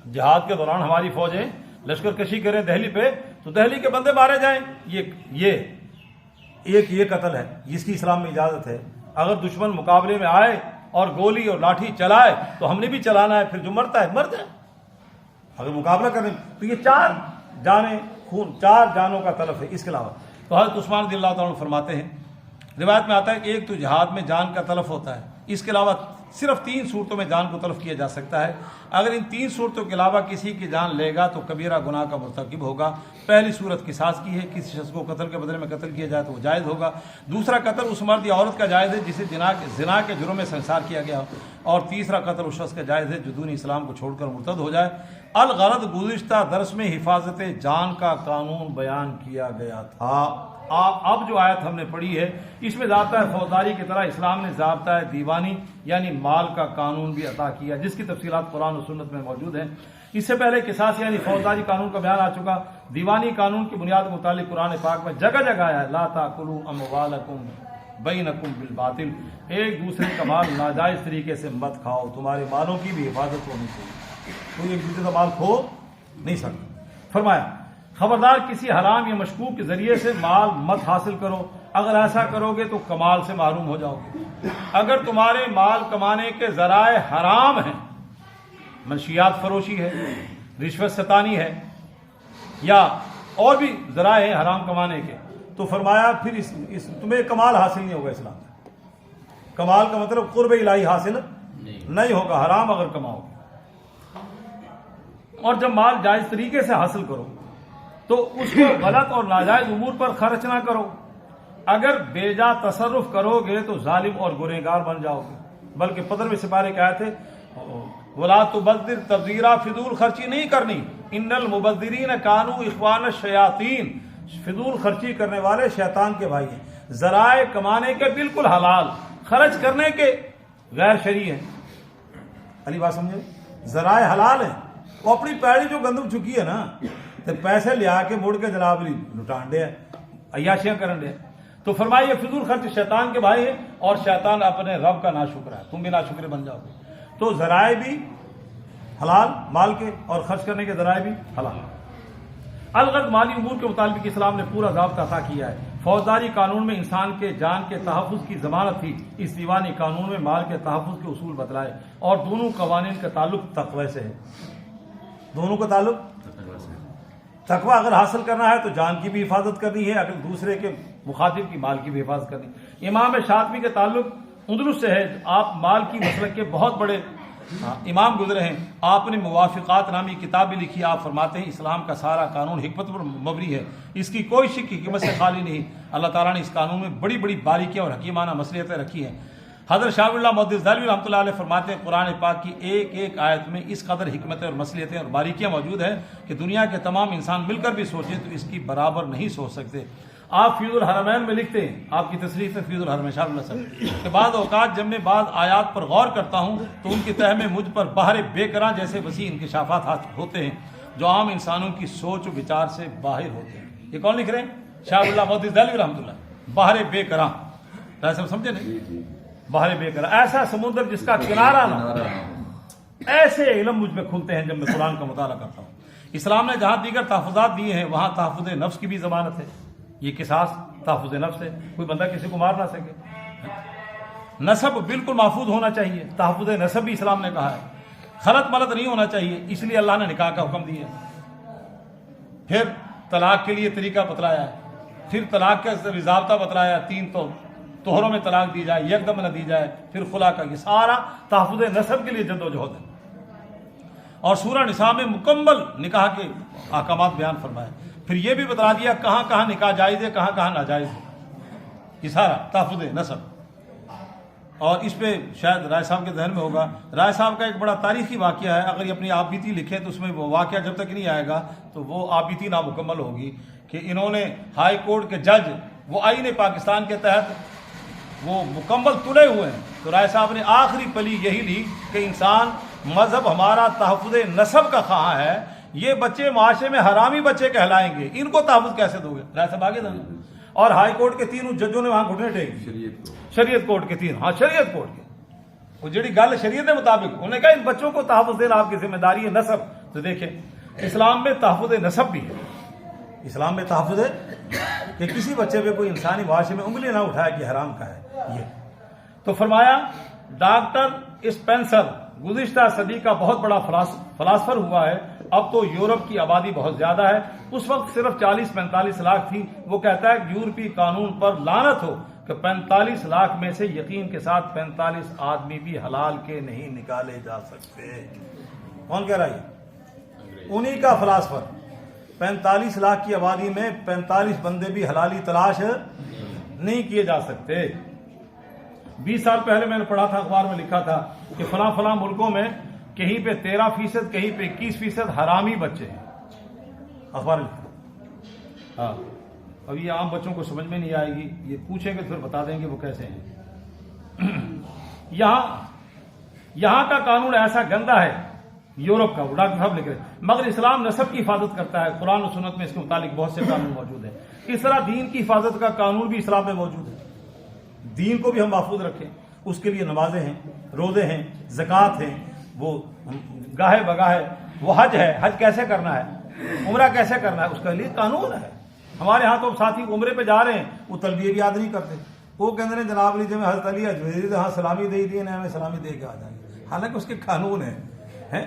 جہاد کے دوران ہماری فوجیں لشکر کشی کریں دہلی پہ تو دہلی کے بندے مارے جائیں، یہ قتل ہے، جس کی اسلام میں اجازت ہے۔ اگر دشمن مقابلے میں آئے اور گولی اور لاٹھی چلائے تو ہم نے بھی چلانا ہے، پھر جو مرتا ہے مر جائے۔ اگر مقابلہ کریں تو یہ 4 جانیں خون، 4 جانوں کا تلف ہے۔ اس کے علاوہ تو حضرت عثمان رضی اللہ تعالیٰ عنہ فرماتے ہیں، روایت میں آتا ہے کہ ایک تو جہاد میں جان کا تلف ہوتا ہے، اس کے علاوہ صرف 3 صورتوں میں جان کو تلف کیا جا سکتا ہے۔ اگر ان 3 صورتوں کے علاوہ کسی کی جان لے گا تو کبیرہ گناہ کا مرتکب ہوگا۔ پہلی صورت قصاص کی ہے، کسی شخص کو قتل کے بدلے میں قتل کیا جائے تو وہ جائز ہوگا۔ دوسرا قتل اس مرد یا عورت کا جائز ہے جسے زنا کے جرم میں سنسار کیا گیا ہو، اور تیسرا قتل اس شخص کا جائز ہے جو دین اسلام کو چھوڑ کر مرتد ہو جائے۔ الغرض گزشتہ درس میں حفاظت جان کا قانون بیان کیا گیا تھا۔ اب جو آیت ہم نے پڑھی ہے اس میں ضابطہ فوجداری کی طرح اسلام نے ضابطہ دیوانی یعنی مال کا قانون بھی عطا کیا، جس کی تفصیلات قرآن و سنت میں موجود ہیں۔ اس سے پہلے قصاص یعنی فوجداری قانون کا بیان آ چکا۔ دیوانی قانون کی بنیاد کے متعلق قرآن پاک میں جگہ جگہ آیا ہے، لا تاکلوا اموالکم بینکم بالباطل، ایک دوسرے کا مال ناجائز طریقے سے مت کھاؤ، تمہارے مالوں کی بھی حفاظت ہونی چاہیے، کوئی ایک دوسرے کا مال کھو نہیں سکتا۔ فرمایا خبردار کسی حرام یا مشکوک کے ذریعے سے مال مت حاصل کرو، اگر ایسا کرو گے تو کمال سے محروم ہو جاؤ گے۔ اگر تمہارے مال کمانے کے ذرائع حرام ہیں، منشیات فروشی ہے، رشوت ستانی ہے، یا اور بھی ذرائع ہیں حرام کمانے کے، تو فرمایا پھر تمہیں کمال حاصل نہیں ہوگا اسلام میں۔ کمال کا مطلب قرب الہی حاصل نہیں ہوگا، حرام اگر کماؤ۔ اور جب مال جائز طریقے سے حاصل کرو تو اس کو غلط اور ناجائز امور پر خرچ نہ کرو، اگر بے جا تصرف کرو گے تو ظالم اور گنہگار بن جاؤ گے۔ بلکہ 15ویں سپارے کے آیت ہے وَلَا تُبَذِّرْ تَبْذِيرًا، فضول خرچی نہیں کرنی، ان المبذرین کانوا اخوان الشیاطین، فضول خرچی کرنے والے شیطان کے بھائی ہیں۔ ذرائع کمانے کے بالکل حلال، خرچ کرنے کے غیر شرعی ہیں۔ علی بات سمجھے، ذرائع حلال ہیں، وہ اپنی پیڑی جو گندم چکی ہے نا تو پیسے لیا کے مڑ کے جناب لٹان دے عیاشیاں کرن دے، تو فرمائیے فضول خرچ شیطان کے بھائی ہیں، اور شیطان اپنے رب کا ناشکر ہے، تم بھی ناشکر بن جاؤ گے۔ تو ذرائع بھی حلال مال کے، اور خرچ کرنے کے ذرائع بھی حلال۔ الغرض مالی امور کے متعلق اسلام نے پورا ضابطہ عطا کیا ہے۔ فوجداری قانون میں انسان کے جان کے تحفظ کی ضمانت تھی، اس دیوانی قانون میں مال کے تحفظ کے اصول بتلائے، اور دونوں قوانین کا تعلق تقوی سے ہے۔ دونوں کا تعلق تقوی اگر حاصل کرنا ہے تو جان کی بھی حفاظت کرنی ہے، اگر دوسرے کے مخاطب کی مال کی بھی حفاظت کرنی۔ امام شاطبی کے تعلق اندلس سے ہے، آپ مال کی مسلک کے بہت بڑے امام گزرے ہیں، آپ نے موافقات نامی کتاب بھی لکھی۔ آپ فرماتے ہیں اسلام کا سارا قانون حکمت پر مبنی ہے، اس کی کوئی شک حکمت سے خالی نہیں۔ اللہ تعالیٰ نے اس قانون میں بڑی بڑی باریکیاں اور حکیمانہ مصلحتیں رکھی ہیں۔ حضرت شاہ اللہ محدث دہلوی رحمۃ اللہ علیہ فرماتے ہیں قرآن پاک کی ایک ایک آیت میں اس قدر حکمتیں اور مصلحتیں اور باریکیاں موجود ہیں کہ دنیا کے تمام انسان مل کر بھی سوچیں تو اس کی برابر نہیں سوچ سکتے۔ آپ فیض الحرمین میں لکھتے ہیں، آپ کی تصریف ہے فیض الحرمین شاہ اللہ صاحب، کہ بعض اوقات جب میں بعض آیات پر غور کرتا ہوں تو ان کی تہ میں مجھ پر بحر بے کراں جیسے وسیع انکشافات ہوتے ہیں جو عام انسانوں کی سوچ و وچار سے باہر ہوتے ہیں۔ یہ کون لکھ رہے ہیں؟ شاہ اللہ محدث دہلوی رحمۃ اللہ۔ بحر بے کراں، ایسا سمجھے نہیں؟ بحر بے کراں، ایسا سمندر جس کا کنارہ نہ، ایسے علم مجھ میں کھلتے ہیں جب میں قرآن کا مطالعہ کرتا ہوں۔ اسلام نے جہاں دیگر تحفظات دیے ہیں وہاں تحفظ نفس کی بھی ضمانت ہے۔ یہ قصاص تحفظ نفس ہے، کوئی بندہ کسی کو مار نہ سکے۔ نسب بالکل محفوظ ہونا چاہیے، تحفظ نسب بھی اسلام نے کہا ہے۔ خلط ملط نہیں ہونا چاہیے، اس لیے اللہ نے نکاح کا حکم دیا۔ پھر طلاق کے لیے طریقہ بتلایا ہے، پھر طلاق کا ضابطہ بتلایا، 3 طہروں میں طلاق دی جائے، یک دم نہ دی جائے، پھر خلا کا، یہ سارا تحفظ نسب کے لیے جد و جہد ہے۔ اور سورہ نساء میں مکمل نکاح کے احکامات بیان فرمائے، پھر یہ بھی بتا دیا کہاں کہاں نکاح جائز ہے، کہاں کہاں ناجائز ہے، یہ سارا تحفظ نسب۔ اور اس پہ شاید رائے صاحب کے ذہن میں ہوگا، رائے صاحب کا ایک بڑا تاریخی واقعہ ہے، اگر یہ اپنی آپ بیتی لکھیں تو اس میں وہ واقعہ جب تک نہیں آئے گا تو وہ آپ بیتی نامکمل ہوگی، کہ انہوں نے ہائی کورٹ کے جج وہ آئین پاکستان کے تحت وہ مکمل تلے ہوئے ہیں، تو رائے صاحب نے آخری پلی یہی لی کہ انسان مذہب ہمارا تحفظ نسب کا خواہاں ہے، یہ بچے معاشرے میں حرامی بچے کہلائیں گے، ان کو تحفظ کیسے دو گے؟ رائے صاحب آگے دیں۔ اور ہائی کورٹ کے 3 ججوں نے وہاں گھٹنے ٹیک، شریعت کورٹ کے 3، ہاں شریعت کورٹ کے، وہ جڑی گل شریعت کے مطابق، انہوں نے کہا ان بچوں کو تحفظ دینا آپ کی ذمہ داری ہے نسب۔ تو دیکھیں اسلام میں تحفظ نسب بھی ہے، اسلام میں تحفظ ہے کہ کسی بچے پہ کوئی انسانی معاشرے میں انگلی نہ اٹھائے کہ حرام کا ہے یہ۔ تو فرمایا ڈاکٹر اسپینسر گزشتہ صدی کا بہت بڑا فلاسفر ہوا ہے. اب تو یورپ کی آبادی بہت زیادہ ہے, اس وقت صرف 40-45 لاکھ تھی. وہ کہتا ہے کہ یورپی قانون پر لعنت ہو کہ 45 لاکھ میں سے یقین کے ساتھ 45 آدمی بھی حلال کے نہیں نکالے جا سکتے. کون کہہ رہا ہے؟ انہی کا فلاسفر. 45 لاکھ کی آبادی میں 45 بندے بھی حلالی تلاش نہیں کیے جا سکتے. 20 سال پہلے میں نے پڑھا تھا, اخبار میں لکھا تھا کہ فلاں فلاں ملکوں میں کہیں پہ 13%, کہیں پہ 21% حرامی بچے ہیں. اخبار میں لکھا. ہاں, اب یہ عام بچوں کو سمجھ میں نہیں آئے گی, یہ پوچھیں گے پھر بتا دیں گے وہ کیسے ہیں. یہاں کا قانون ایسا گندا ہے, یورپ کا, ڈاکٹر صاحب لکھ رہے ہیں, مگر اسلام نسب کی حفاظت کرتا ہے. قرآن و سنت میں اس کے متعلق بہت سے قانون موجود ہیں. اس طرح دین کی حفاظت کا قانون بھی اسلام میں موجود ہے. دین کو بھی ہم محفوظ رکھیں, اس کے لیے نمازیں ہیں, روزے ہیں, زکوٰۃ ہیں, وہ گاہے بگاہے, وہ حج ہے, حج کیسے کرنا ہے, عمرہ کیسے کرنا ہے, اس کے لیے قانون ہے. ہمارے ہاں تو ساتھی عمرے پہ جا رہے ہیں, وہ تلبیہ بھی یاد نہیں کرتے. وہ کہتے ہیں جناب علی جب حضرت علی اجمیری ہاں سلامی دے دیے, ہمیں سلامی دے کے آ جائیں گے, حالانکہ اس کے قانون ہیں.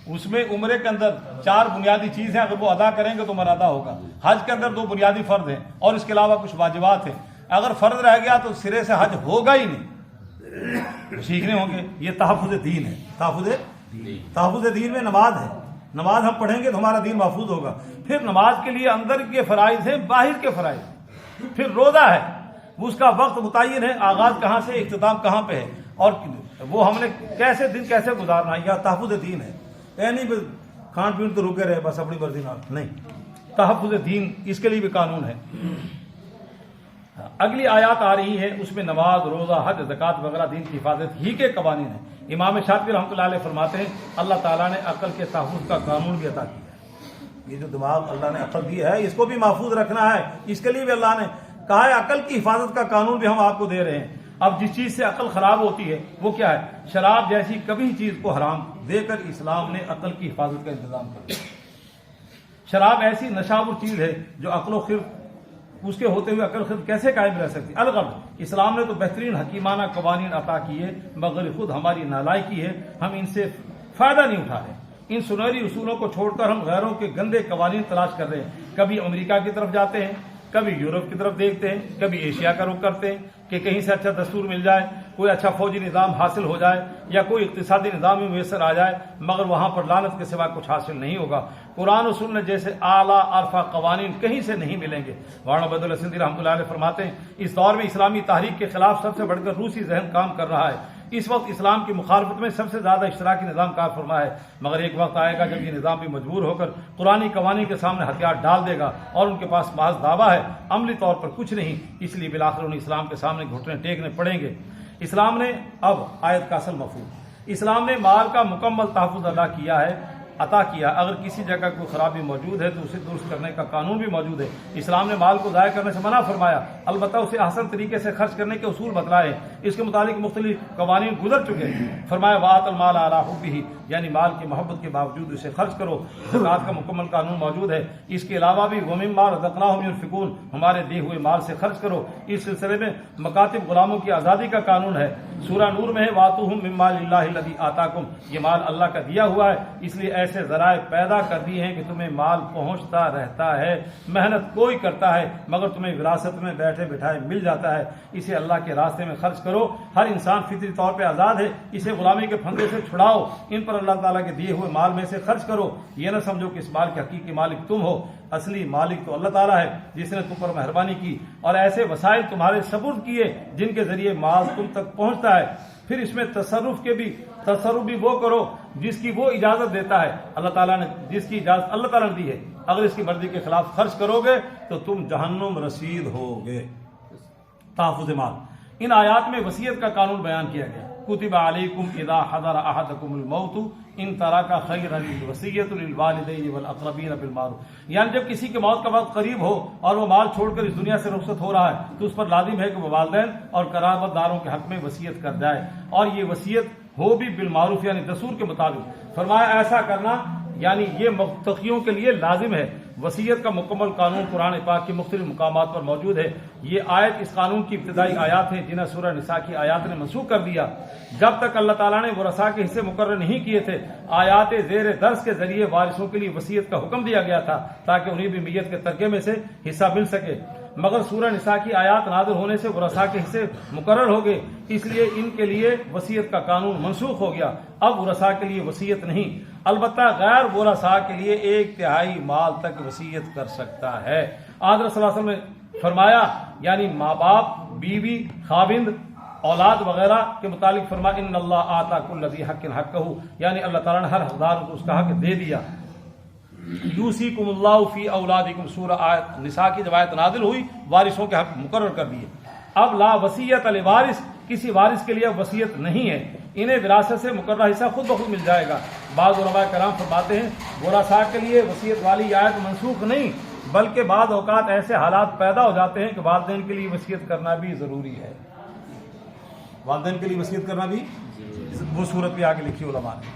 اس میں عمرے کے اندر 4 بنیادی چیزیں, اگر وہ ادا کریں گے تو عمر ادا ہوگا. حج کے اندر 2 بنیادی فرض ہیں اور اس کے علاوہ کچھ واجبات ہیں. اگر فرض رہ گیا تو سرے سے حج ہوگا ہی نہیں, سیکھنے ہوں گے. یہ تحفظ دین ہے. تحفظ دین میں نماز ہے. نماز ہم پڑھیں گے تو ہمارا دین محفوظ ہوگا. پھر نماز کے لیے اندر کے فرائض ہیں, باہر کے فرائض ہیں. پھر روزہ ہے, اس کا وقت متعین ہے, آغاز کہاں سے, اختتام کہاں پہ ہے, اور وہ ہم نے کیسے دن کیسے گزارنا ہے. یہ تحفظ دین ہے. نہیں کھان پین تو رکے رہے بس اپنی مرضی نہ, نہیں. تحفظ دین, اس کے لیے بھی قانون ہے. اگلی آیات آ رہی ہے, اس میں نماز, روزہ, حج, زکوٰۃ وغیرہ دین کی حفاظت ہی کے قوانین ہیں. امام شافعی رحمۃ اللہ علیہ فرماتے ہیں اللہ تعالیٰ نے عقل کے تحفظ کا قانون بھی عطا کیا ہے. یہ جو دماغ اللہ نے عقل دی ہے, اس کو بھی محفوظ رکھنا ہے. اس کے لیے بھی اللہ نے کہا ہے عقل کی حفاظت کا قانون بھی ہم آپ کو دے رہے ہیں. اب جس چیز سے عقل خراب ہوتی ہے وہ کیا ہے, شراب جیسی کبھی چیز کو حرام دے کر اسلام نے عقل کی حفاظت کا انتظام کر دیا. شراب ایسی نشاور چیز ہے جو عقل و خرد, اس کے ہوتے ہوئے عقل خرد کیسے قائم رہ سکتی. الغرض اسلام نے تو بہترین حکیمانہ قوانین عطا کیے, مگر خود ہماری نالائکی ہے, ہم ان سے فائدہ نہیں اٹھا رہے. ان سنہری اصولوں کو چھوڑ کر ہم غیروں کے گندے قوانین تلاش کر رہے ہیں. کبھی امریکہ کی طرف جاتے ہیں, کبھی یورپ کی طرف دیکھتے ہیں, کبھی ایشیا کا رخ کرتے ہیں کہ کہیں سے اچھا دستور مل جائے, کوئی اچھا فوجی نظام حاصل ہو جائے, یا کوئی اقتصادی نظام ہی میسر آ جائے, مگر وہاں پر لعنت کے سوا کچھ حاصل نہیں ہوگا. قرآن و سنت جیسے اعلیٰ عرفہ قوانین کہیں سے نہیں ملیں گے. مولانا عبید اللہ سندھی رحمۃ اللہ علیہ فرماتے ہیں اس دور میں اسلامی تحریک کے خلاف سب سے بڑھ کر روسی ذہن کام کر رہا ہے. اس وقت اسلام کی مخالفت میں سب سے زیادہ اشتراکی نظام کار فرما ہے, مگر ایک وقت آئے گا جب یہ نظام بھی مجبور ہو کر قرآنی قوانین کے سامنے ہتھیار ڈال دے گا اور ان کے پاس محض دعویٰ ہے, عملی طور پر کچھ نہیں. اس لیے بالآخر انہیں اسلام کے سامنے گھٹنے ٹیکنے پڑیں گے. اسلام نے, اب آیت کا اصل مفہوم, اسلام نے مال کا مکمل تحفظ عطا کیا. اگر کسی جگہ کوئی خرابی موجود ہے تو اسے درست کرنے کا قانون بھی موجود ہے. اسلام نے مال کو ضائع کرنے سے منع فرمایا, البتہ اسے احسن طریقے سے خرچ کرنے کے اصول بتلائے. اس کے متعلق مختلف قوانین گزر چکے. فرمایا وآت المال علی حبہ, یعنی مال کی محبت کے باوجود اسے خرچ کرو. زکوٰۃ کا مکمل قانون موجود ہے. اس کے علاوہ بھی ومما رزقناہم ينفقون, ہمارے دیے ہوئے مال سے خرچ کرو. اس سلسلے میں مکاتب غلاموں کی آزادی کا قانون ہے. سورہ نور میں ہے وآتوہم من مال اللہ الذی آتاکم, یہ مال اللہ کا دیا ہوا ہے, اس لیے ایسے ذرائع پیدا کر دی ہیں کہ تمہیں مال پہنچتا رہتا ہے. محنت کوئی کرتا ہے مگر تمہیں وراثت میں بیٹھے بٹھائے مل جاتا ہے. اسے اللہ کے راستے میں خرچ کرو. ہر انسان فطری طور پہ آزاد ہے, اسے غلامی کے پھندے سے چھڑاؤ. ان پر اللہ تعالیٰ کے دیے ہوئے مال میں سے خرچ کرو. یہ نہ سمجھو کہ اس مال کے حقیقی مالک تم ہو, اصلی مالک تو اللہ تعالیٰ ہے جس نے تم پر مہربانی کی اور ایسے وسائل تمہارے سپرد کیے جن کے ذریعے مال تم تک پہنچتا ہے. پھر اس میں تصرف بھی وہ کرو جس کی وہ اجازت دیتا ہے. اللہ تعالیٰ نے جس کی اجازت اللہ تعالیٰ نے دی ہے, اگر اس کی مرضی کے خلاف خرچ کرو گے تو تم جہنم رسید ہوگے. تحفظ مال, ان آیات میں وصیت کا قانون بیان کیا گیا. کتب علیکم اذا حضر احدکم الموت ان ترک خیرا الوصیۃ للوالدین والاقربین بالمعروف, یعنی جب کسی کی موت کا وقت قریب ہو اور وہ مال چھوڑ کر اس دنیا سے رخصت ہو رہا ہے تو اس پر لازم ہے کہ وہ والدین اور قرابت داروں کے حق میں وصیت کر جائے, اور یہ وصیت ہو بھی بالمعروف یعنی دستور کے مطابق. فرمایا ایسا کرنا یعنی یہ متقیوں کے لیے لازم ہے. وصیت کا مکمل قانون قرآن پاک کے مختلف مقامات پر موجود ہے۔ یہ آیت اس قانون کی ابتدائی آیات ہیں جنہیں سورہ نساء کی آیات نے منسوخ کر دیا۔ جب تک اللہ تعالیٰ نے ورثاء کے حصے مقرر نہیں کیے تھے، آیات زیر درس کے ذریعے وارثوں کے لیے وصیت کا حکم دیا گیا تھا تاکہ انہیں بھی میت کے ترکے میں سے حصہ مل سکے، مگر سورہ نساء کی آیات نازل ہونے سے ورثاء کے حصے مقرر ہو گئے، اس لیے ان کے لیے وصیت کا قانون منسوخ ہو گیا۔ اب ورثاء کے لیے وصیت نہیں، البتہ غیر ورثاء کے لیے 1/3 مال تک وصیت کر سکتا ہے۔ حضرت صلی اللہ علیہ وسلم نے فرمایا، یعنی ماں باپ، بیوی، خاوند، اولاد وغیرہ کے متعلق فرمایا ان اللہ آتا کل ذی حق حقہ، یعنی اللہ تعالیٰ نے ہر حقدار کو اس کا حق دے دیا۔ یوصیکم اللہ فی اولادکم، سورہ آیت نساء کی جب آیت نازل ہوئی وارثوں کے حق مقرر کر دیے۔ اب لا وصیت لوارث، کسی وارث کے لیے وصیت نہیں ہے، انہیں وراثت سے مقررہ حصہ خود بخود مل جائے گا۔ بعض علماء کرام فرماتے ہیں ورثاء کے لیے وصیت والی آیت منسوخ نہیں، بلکہ بعض اوقات ایسے حالات پیدا ہو جاتے ہیں کہ والدین کے لیے وصیت کرنا بھی ضروری ہے۔ والدین کے لیے وصیت کرنا بھی وہ صورت بھی آگے لکھی علماء نے۔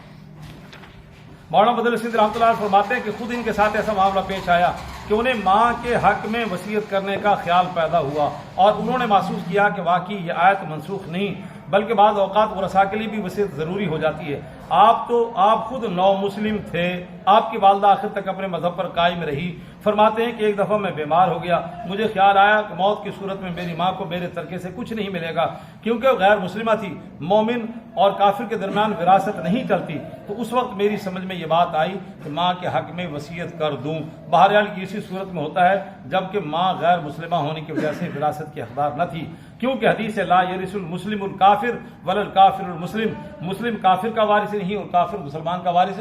مولانا بدر رشید رحمۃ اللہ علیہ فرماتے ہیں کہ خود ان کے ساتھ ایسا معاملہ پیش آیا کہ انہیں ماں کے حق میں وصیت کرنے کا خیال پیدا ہوا اور انہوں نے محسوس کیا کہ واقعی یہ آیت منسوخ نہیں بلکہ بعض اوقات ورثاء کے لیے بھی وصیت ضروری ہو جاتی ہے۔ آپ خود نو مسلم تھے، آپ کی والدہ آخر تک اپنے مذہب پر قائم رہی۔ فرماتے ہیں کہ ایک دفعہ میں بیمار ہو گیا، مجھے خیال آیا کہ موت کی صورت میں میری ماں کو میرے ترکے سے کچھ نہیں ملے گا، کیونکہ وہ غیر مسلمہ تھی، مومن اور کافر کے درمیان وراثت نہیں چلتی۔ تو اس وقت میری سمجھ میں یہ بات آئی کہ ماں کے حق میں وصیت کر دوں۔ بہرحال یہ اسی صورت میں ہوتا ہے جبکہ ماں غیر مسلمہ ہونے کی وجہ سے وراثت کی حقدار نہ تھی، کیونکہ حدیث ہے لا یرث المسلم الکافر ولا الکافر المسلم، مسلم کافر کا وارث نہیں اور کافر مسلمان کا وارث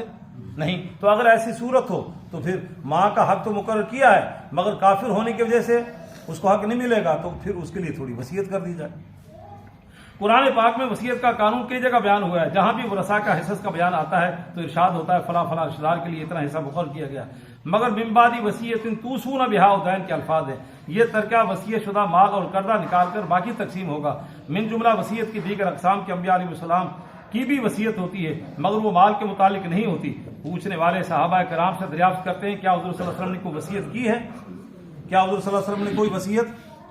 نہیں۔ تو اگر ایسی صورت ہو تو پھر ماں کا حق تو مقرر کیا ہے مگر کافر ہونے کی وجہ سے اس کو حق نہیں ملے گا، تو پھر اس کے لیے تھوڑی وصیت کر دی جائے۔ قرآن پاک میں وصیت کا قانون کئی جگہ بیان ہوا ہے، جہاں بھی ورثاء کا حصص کا بیان آتا ہے تو ارشاد ہوتا ہے فلاں فلاں رشتہ دار کے لیے اتنا حصہ مقرر کیا گیا، مگر من بعد وصیت توصون بہا ودین کے الفاظ ہیں، یہ ترکہ وصیت شدہ مال اور قرضہ نکال کر باقی تقسیم ہوگا۔ من جملہ وصیت کی دیگر اقسام کے انبیاء علیہ السلام کی بھی وصیت ہوتی ہے مگر وہ مال کے متعلق نہیں ہوتی۔ پوچھنے والے صحابہ کرام سے دریافت کرتے ہیں کیا حضور صلی اللہ علیہ وسلم نے کوئی وصیت کی ہے؟ کیا حضور صلی اللہ علیہ وسلم نے کوئی وصیت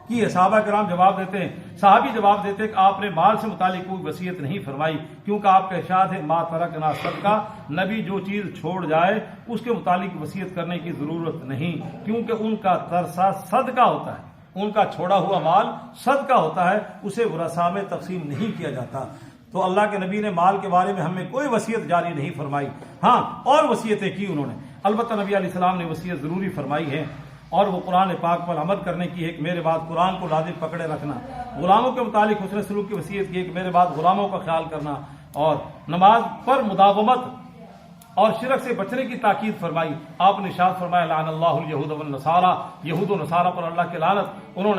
کی ہے؟ صحابہ کرام جواب دیتے ہیں، صحابی جواب دیتے ہیں کہ آپ نے مال سے متعلق کوئی وصیت نہیں فرمائی، کیونکہ آپ کا ارشاد ہے ما ترکنا صدقہ، نبی جو چیز چھوڑ جائے اس کے متعلق وصیت کرنے کی ضرورت نہیں، کیونکہ ان کا ترسا صدقہ ہوتا ہے، ان کا چھوڑا ہوا مال صدقہ ہوتا ہے، اسے ورثاء میں تقسیم نہیں کیا جاتا۔ تو اللہ کے نبی نے مال کے بارے میں ہمیں کوئی وصیت جاری نہیں فرمائی، ہاں اور وصیتیں کی انہوں نے، البتہ نبی علیہ السلام نے وصیت ضروری فرمائی ہے اور وہ قرآن پاک پر عمل کرنے کی ہے کہ میرے بعد قرآن کو لازم پکڑے رکھنا، غلاموں کے متعلق حسن سلوک کی وصیت کی ہے کہ میرے بعد غلاموں کا خیال کرنا، اور نماز پر مداومت اور شرک سے بچنے کی تاکید فرمائی۔ آپ نے ارشاد فرمایا لعن اللہ الیہود والنصارى، یہود و نصارہ پر اللہ کی لعنت۔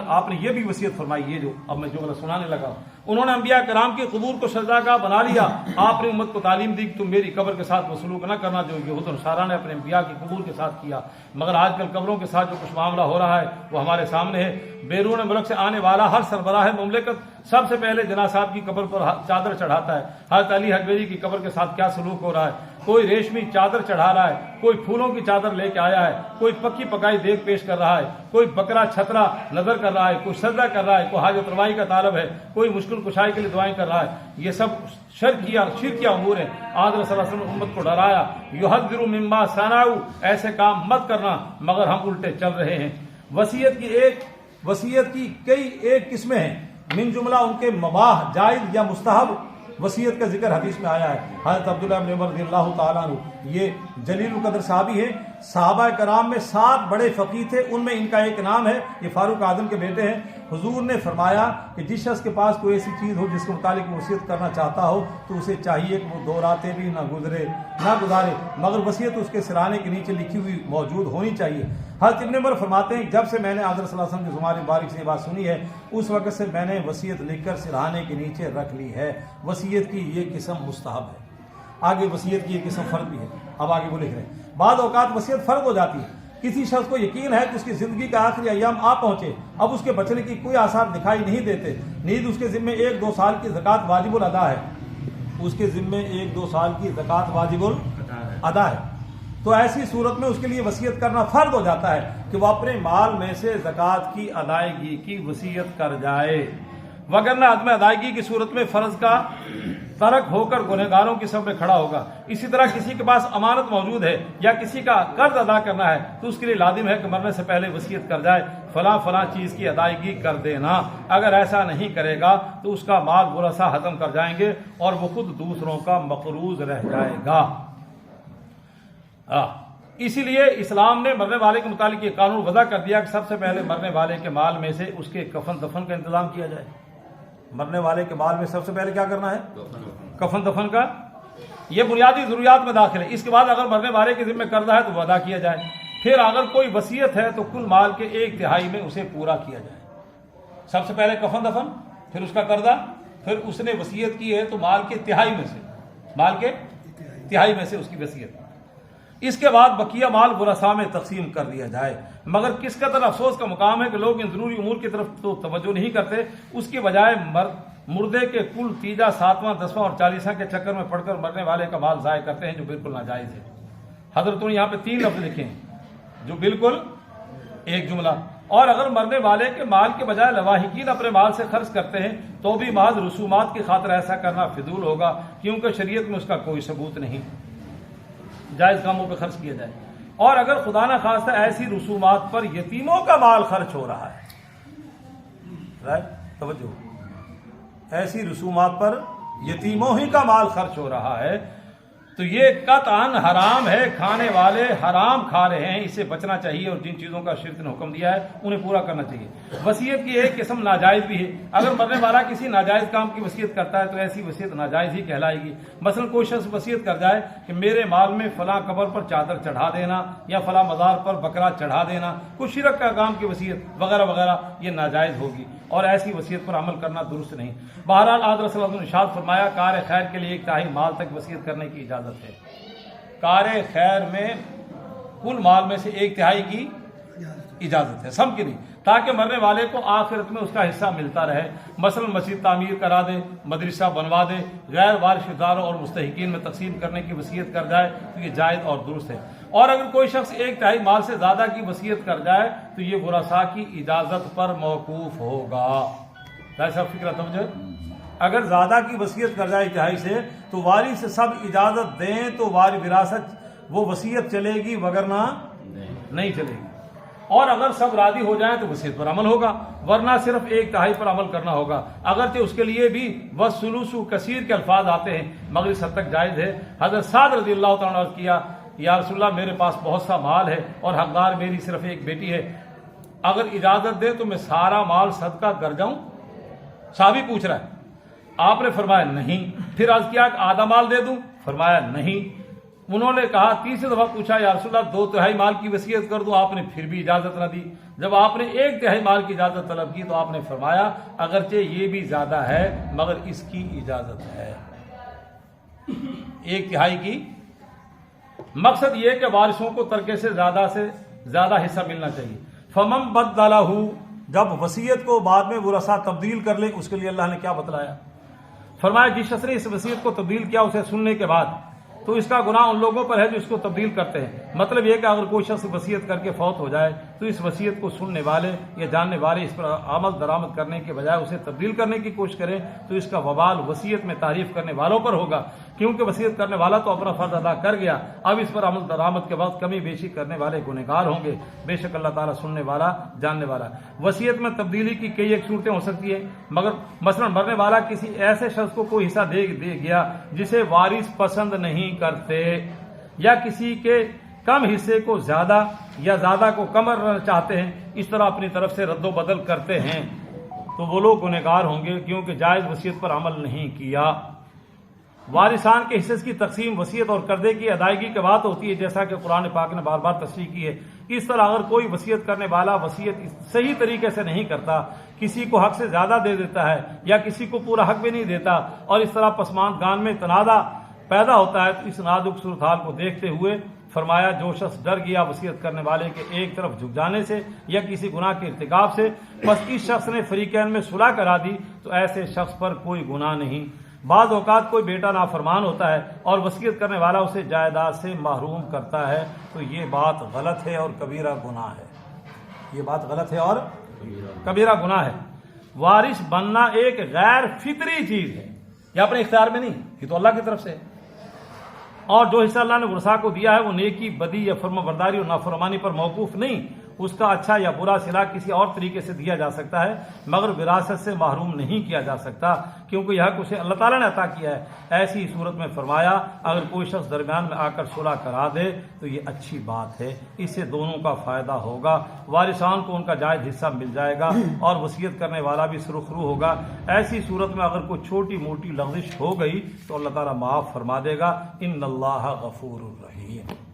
آپ نے یہ بھی وصیت فرمائی، یہ جو اب میں جملہ سنانے لگا، انہوں نے انبیاء کرام کی قبور کو سجدہ بنا لیا۔ آپ نے امت کو تعلیم دی کہ تم میری قبر کے ساتھ وہ سلوک نہ کرنا جو یہود و نصارہ نے اپنے انبیاء کی قبور کے ساتھ کیا، مگر آج کل قبروں کے ساتھ جو کچھ معاملہ ہو رہا ہے وہ ہمارے سامنے ہے۔ بیرون ملک سے آنے والا ہر سربراہ مملکت سب سے پہلے جناح صاحب کی قبر پر چادر چڑھاتا ہے۔ حضرت علی حجویری کی قبر کے ساتھ کیا سلوک ہو رہا ہے، کوئی ریشمی چادر چڑھا رہا ہے، کوئی پھولوں کی چادر لے کے آیا ہے، کوئی پکی پکائی دیگ پیش کر رہا ہے، کوئی بکرا چھترا نظر کر رہا ہے، کوئی سجدہ کر رہا ہے، کوئی حاجت روائی کا طالب ہے، کوئی مشکل کشائی کے لیے دعائیں کر رہا ہے۔ یہ سب شرکیہ امور ہیں۔ آدھر صلی اللہ علیہ وسلم امت کو ڈرایا یحذر مما صنعوا، ایسے کام مت کرنا، مگر ہم الٹے چل رہے ہیں۔ وصیت کی کئی ایک قسمیں ہیں، من جملہ ان کے مباح، جائز یا مستحب وصیت کا ذکر حدیث میں آیا ہے۔ حضرت عبداللہ بن عمر رضی اللہ تعالیٰ عنہ یہ جلیل القدر صحابی ہیں، صحابہ کرام میں 7 بڑے فقیہ تھے، ان میں ان کا ایک نام ہے، یہ فاروق اعظم کے بیٹے ہیں۔ حضور نے فرمایا کہ جس شخص کے پاس کوئی ایسی چیز ہو جس کے متعلق وصیت کرنا چاہتا ہو تو اسے چاہیے کہ وہ 2 راتیں بھی نہ گزارے مگر وصیت اس کے سرانے کے نیچے لکھی ہوئی موجود ہونی چاہیے۔ حضرت ابن عمر فرماتے ہیں جب سے میں نے حضرت صلی اللہ علیہ وسلم کی زبان مبارک سے یہ بات سنی ہے اس وقت سے میں نے وصیت لکھ کر سرانے کے نیچے رکھ لی ہے۔ وصیت کی یہ قسم مستحب ہے، آگے وصیت کی یہ قسم فرض بھی ہے۔ اب آگے وہ لکھ رہے ہیں بعض اوقات وصیت فرض ہو جاتی ہے، کسی شخص کو یقین ہے کہ اس کی زندگی کا آخری ایام آ پہنچے، اب اس کے بچنے کی کوئی آثار دکھائی نہیں دیتے، نیز اس کے ذمے 1-2 سال کی زکوٰۃ واجب الادا ہے، اس کے ذمے 1-2 سال کی زکوٰۃ واجب الادا ہے، تو ایسی صورت میں اس کے لیے وصیت کرنا فرض ہو جاتا ہے کہ وہ اپنے مال میں سے زکوٰۃ کی ادائیگی کی وصیت کر جائے، وگرنہ عدم ادائیگی کی صورت میں فرض کا ترک ہو کر گنہگاروں کی صف میں کھڑا ہوگا۔ اسی طرح کسی کے پاس امانت موجود ہے یا کسی کا قرض ادا کرنا ہے تو اس کے لیے لازم ہے کہ مرنے سے پہلے وصیت کر جائے فلاں فلاں چیز کی ادائیگی کر دینا۔ اگر ایسا نہیں کرے گا تو اس کا مال ورثہ ختم کر جائیں گے اور وہ خود دوسروں کا مقروض رہ جائے گا۔ اسی لیے اسلام نے مرنے والے کے متعلق یہ قانون وضع کر دیا کہ سب سے پہلے مرنے والے کے مال میں سے اس کے کفن دفن کا انتظام کیا جائے۔ مرنے والے کے مال میں سب سے پہلے کیا کرنا ہے؟ کفن دفن کا، یہ بنیادی ضروریات میں داخل ہے۔ اس کے بعد اگر مرنے والے کے ذمہ قرضہ ہے تو وہ ادا کیا جائے، پھر اگر کوئی وصیت ہے تو کل مال کے 1/3 میں اسے پورا کیا جائے۔ سب سے پہلے کفن دفن، پھر اس کا قرضہ، پھر اس نے وصیت کی ہے تو مال کے 1/3 میں سے، مال کے 1/3 میں سے اس کی وصیت۔ اس کے بعد بقیہ مال ورثاء میں تقسیم کر دیا جائے۔ مگر کس قدر افسوس کا مقام ہے کہ لوگ ان ضروری امور کی طرف تو توجہ نہیں کرتے، اس کی بجائے مردے کے کل 3، 7، 10 اور 40 کے چکر میں پڑھ کر مرنے والے کا مال ضائع کرتے ہیں، جو بالکل ناجائز ہے۔ حضرتوں نے یہاں پہ 3 لفظ لکھے ہیں جو بالکل ایک جملہ۔ اور اگر مرنے والے کے مال کے بجائے لواحقین اپنے مال سے خرچ کرتے ہیں تو بھی محض رسومات کی خاطر ایسا کرنا فضول ہوگا، کیونکہ شریعت میں اس کا کوئی ثبوت نہیں، جائز کاموں پہ خرچ کیا جائے۔ اور اگر خدا نہ خواستہ ایسی رسومات پر یتیموں کا مال خرچ ہو رہا ہے، توجہ، ایسی رسومات پر یتیموں ہی کا مال خرچ ہو رہا ہے تو یہ قطعاً حرام ہے، کھانے والے حرام کھا رہے ہیں، اس سے بچنا چاہیے اور جن چیزوں کا شریعت نے حکم دیا ہے انہیں پورا کرنا چاہیے۔ وصیت کی ایک قسم ناجائز بھی ہے۔ اگر مرنے والا کسی ناجائز کام کی وصیت کرتا ہے تو ایسی وصیت ناجائز ہی کہلائے گی۔ مثلا کوئی شخص وصیت کر جائے کہ میرے مال میں فلاں قبر پر چادر چڑھا دینا یا فلاں مزار پر بکرا چڑھا دینا، کوئی شرک کا کام کی وصیت وغیرہ وغیرہ، یہ ناجائز ہوگی اور ایسی وصیت پر عمل کرنا درست نہیں۔ بہرحال آج رسول اللہ نے ارشاد فرمایا کار خیر کے لیے 1/3 مال تک وصیت کرنے کی اجازت ہے۔ کار خیر میں کل مال میں سے 1/3 کی اجازت ہے، سم کی نہیں، تاکہ مرنے والے کو آخرت میں اس کا حصہ ملتا رہے۔ مثلا مسجد تعمیر کرا دے، مدرسہ بنوا دے، غیر وارث داروں اور مستحقین میں تقسیم کرنے کی وصیت کر جائے تو یہ جائز اور درست ہے۔ اور اگر کوئی شخص 1/3 مال سے زیادہ کی وصیت کر جائے تو یہ ورثاء کی اجازت پر موقوف ہوگا۔ ایسا فکر سمجھے، اگر زیادہ کی وصیت کر جائے 1/3 سے تو وارث سب اجازت دیں تو وراثت وہ وصیت چلے گی، وگرنہ نہیں چلے گی۔ اور اگر سب راضی ہو جائیں تو وصیت پر عمل ہوگا، ورنہ صرف 1/3 پر عمل کرنا ہوگا، اگرچہ اس کے لیے بھی وَالثُّلُثُ کثیر کے الفاظ آتے ہیں مگر اس حد تک جائز ہے۔ حضرت سعد رضی اللہ تعالیٰ نے عرض کیا یا رسول اللہ میرے پاس بہت سا مال ہے اور حقدار میری صرف ایک بیٹی ہے، اگر اجازت دے تو میں سارا مال صدقہ کر جاؤں؟ صحابی پوچھ رہا ہے، آپ نے فرمایا نہیں۔ پھر عرض کیا کہ آدھا مال دے دوں؟ فرمایا نہیں۔ انہوں نے کہا، تیسری دفعہ پوچھا یا رسول اللہ 2/3 مال کی وصیت کر دوں؟ آپ نے پھر بھی اجازت نہ دی۔ جب آپ نے 1/3 مال کی اجازت طلب کی تو آپ نے فرمایا اگرچہ یہ بھی زیادہ ہے مگر اس کی اجازت ہے۔ 1/3 کی مقصد یہ کہ وارثوں کو ترکے سے زیادہ حصہ ملنا چاہیے۔ فمن بدلہ، جب وصیت کو بعد میں ورثاء تبدیل کر لیں اس کے لیے اللہ نے کیا بتلایا؟ فرمایا جس شخص نے اس وصیت کو تبدیل کیا اسے سننے کے بعد تو اس کا گناہ ان لوگوں پر ہے جو اس کو تبدیل کرتے ہیں۔ مطلب یہ کہ اگر کوئی شخص وصیت کر کے فوت ہو جائے تو اس وصیت کو سننے والے یا جاننے والے اس پر عمل درآمد کرنے کے بجائے اسے تبدیل کرنے کی کوشش کریں تو اس کا وبال وصیت میں تعریف کرنے والوں پر ہوگا، کیونکہ وصیت کرنے والا تو اپنا فرض ادا کر گیا، اب اس پر عمل درآمد کے وقت کمی بیشی کرنے والے گنہگار ہوں گے۔ بے شک اللہ تعالیٰ سننے والا جاننے والا۔ وصیت میں تبدیلی کی کئی ایک صورتیں ہو سکتی ہیں، مگر مثلا مرنے والا کسی ایسے شخص کو کوئی حصہ دے گیا جسے وارث پسند نہیں کرتے یا کسی کے کم حصے کو زیادہ یا زیادہ کو کم کرنا چاہتے ہیں، اس طرح اپنی طرف سے رد و بدل کرتے ہیں تو وہ لوگ گنہگار ہوں گے، کیونکہ جائز وصیت پر عمل نہیں کیا۔ وارثان کے حصے کی تقسیم وصیت اور قرضے کی ادائیگی کے بعد ہوتی ہے، جیسا کہ قرآن پاک نے بار بار تصریح کی ہے۔ اس طرح اگر کوئی وصیت کرنے والا وصیت صحیح طریقے سے نہیں کرتا، کسی کو حق سے زیادہ دے دیتا ہے یا کسی کو پورا حق بھی نہیں دیتا اور اس طرح پسماندگان میں تنازع پیدا ہوتا ہے تو اس نازک صورتحال کو دیکھتے ہوئے فرمایا جو شخص ڈر گیا وصیت کرنے والے کے ایک طرف جھک جانے سے یا کسی گناہ کے ارتکاب سے، بس اس شخص نے فریقین میں صلح کرا دی تو ایسے شخص پر کوئی گناہ نہیں۔ بعض اوقات کوئی بیٹا نافرمان ہوتا ہے اور وصیت کرنے والا اسے جائیداد سے محروم کرتا ہے تو یہ بات غلط ہے اور کبیرہ گناہ ہے. یہ بات غلط ہے اور کبیرہ گناہ ہے. وارث بننا ایک غیر فطری چیز ہے، یہ اپنے اختیار میں نہیں، یہ تو اللہ کی طرف سے ہے. اور جو حصہ اللہ نے ورثاء کو دیا ہے وہ نیکی، بدی یا فرما برداری اور نافرمانی پر موقوف نہیں، اس کا اچھا یا برا صلہ کسی اور طریقے سے دیا جا سکتا ہے، مگر وراثت سے محروم نہیں کیا جا سکتا، کیونکہ یہ حق اسے اللہ تعالیٰ نے عطا کیا ہے. ایسی صورت میں فرمایا اگر کوئی شخص درمیان میں آ کر صلح کرا دے تو یہ اچھی بات ہے، اس سے دونوں کا فائدہ ہوگا، وارثان کو ان کا جائز حصہ مل جائے گا اور وصیت کرنے والا بھی سرخرو ہوگا. ایسی صورت میں اگر کوئی چھوٹی موٹی لغزش ہو گئی تو اللہ تعالیٰ معاف فرما دے گا. ان اللہ غفور الرحیم.